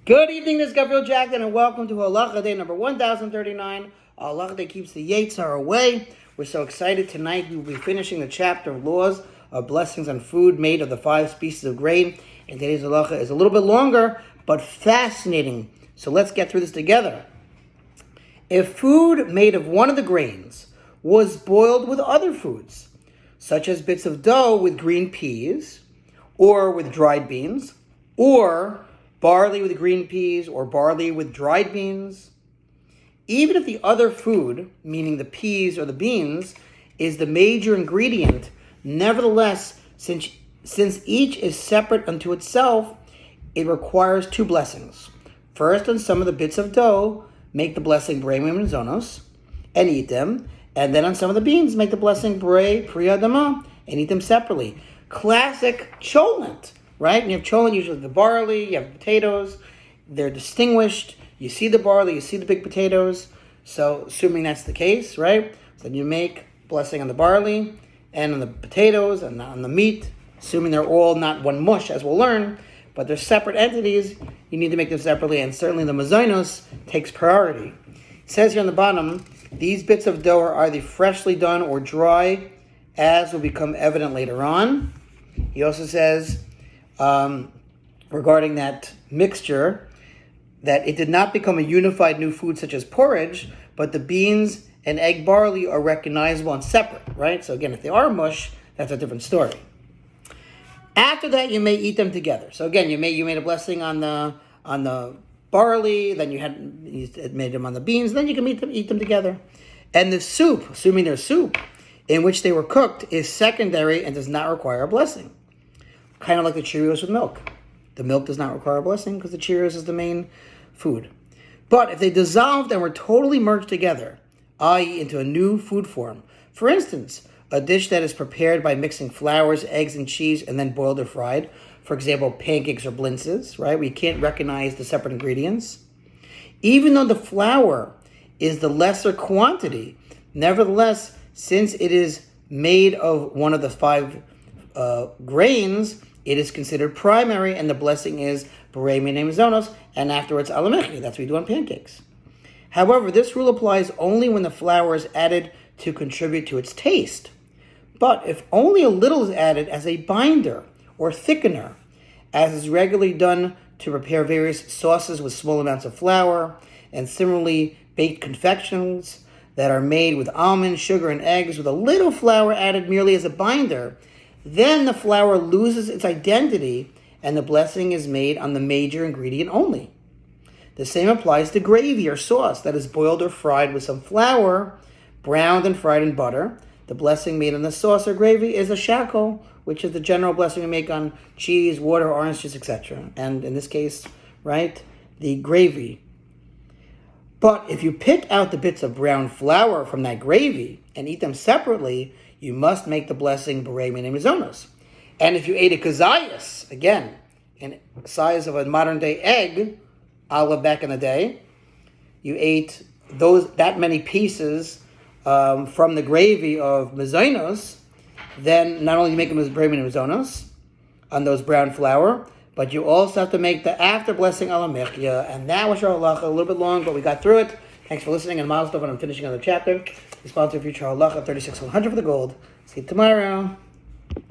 Good evening, this is Gavriel Jacknin, and welcome to Halacha Day number 1039. Halacha Day keeps the Yetzer Hara Away. We're so excited tonight. We will be finishing the chapter of laws of blessings on food made of the 5 species of grain. And today's Halacha is a little bit longer, but fascinating. So let's get through this together. If food made of one of the grains was boiled with other foods, such as bits of dough with green peas, or with dried beans, or barley with green peas, or barley with dried beans, even if the other food, meaning the peas or the beans, is the major ingredient, nevertheless, since each is separate unto itself, it requires 2 blessings. First, on some of the bits of dough, make the blessing Brei Mim Zonos, and eat them. And then on some of the beans, make the blessing Brei Pri Adama, and eat them separately. Classic cholent, right? And you have cholent, usually the barley, you have potatoes. They're distinguished. You see the barley, you see the big potatoes. So assuming that's the case, right? So then you make blessing on the barley and on the potatoes and on the meat, assuming they're all not one mush, as we'll learn, but they're separate entities. You need to make them separately, and certainly the mazonos takes priority. It says here on the bottom, these bits of dough are either freshly done or dry, as will become evident later on. He also says, regarding that mixture, that it did not become a unified new food such as porridge, but the beans and egg barley are recognizable and separate, right? So again, if they are mush, that's a different story. After that, you may eat them together. So again, you made a blessing on the barley, then you made them on the beans, then you can eat them together. And the soup, assuming they're soup, in which they were cooked, is secondary and does not require a blessing. Kind of like the Cheerios with milk. The milk does not require a blessing because the Cheerios is the main food. But if they dissolved and were totally merged together, i.e. into a new food form, for instance, a dish that is prepared by mixing flours, eggs, and cheese and then boiled or fried, for example, pancakes or blintzes, right? We can't recognize the separate ingredients. Even though the flour is the lesser quantity, nevertheless, since it is made of one of the 5 grains, it is considered primary, and the blessing is Berei Minei Zonos, and afterwards Alamechi. That's what we do on pancakes. However, this rule applies only when the flour is added to contribute to its taste. But if only a little is added as a binder or thickener, as is regularly done to prepare various sauces with small amounts of flour, and similarly baked confections that are made with almonds, sugar, and eggs with a little flour added merely as a binder, then the flour loses its identity and the blessing is made on the major ingredient only. The same applies to gravy or sauce that is boiled or fried with some flour, browned and fried in butter. The blessing made on the sauce or gravy is a shackle, which is the general blessing we make on cheese, water, orange juice, etc. And in this case, right, the gravy. But if you pick out the bits of brown flour from that gravy and eat them separately, you must make the blessing Berei Minei Zonos. And if you ate a kazayas, again, in size of a modern-day egg, olive back in the day, you ate that many pieces from the gravy of mazonos, then not only you make them as Berei Minei Zonos on those brown flour, but you also have to make the after blessing Alamechia, and that was our halacha, a little bit long, but we got through it. Thanks for listening, and milestone when I'm finishing another chapter. We sponsor future halacha 36,100 for the gold. See you tomorrow.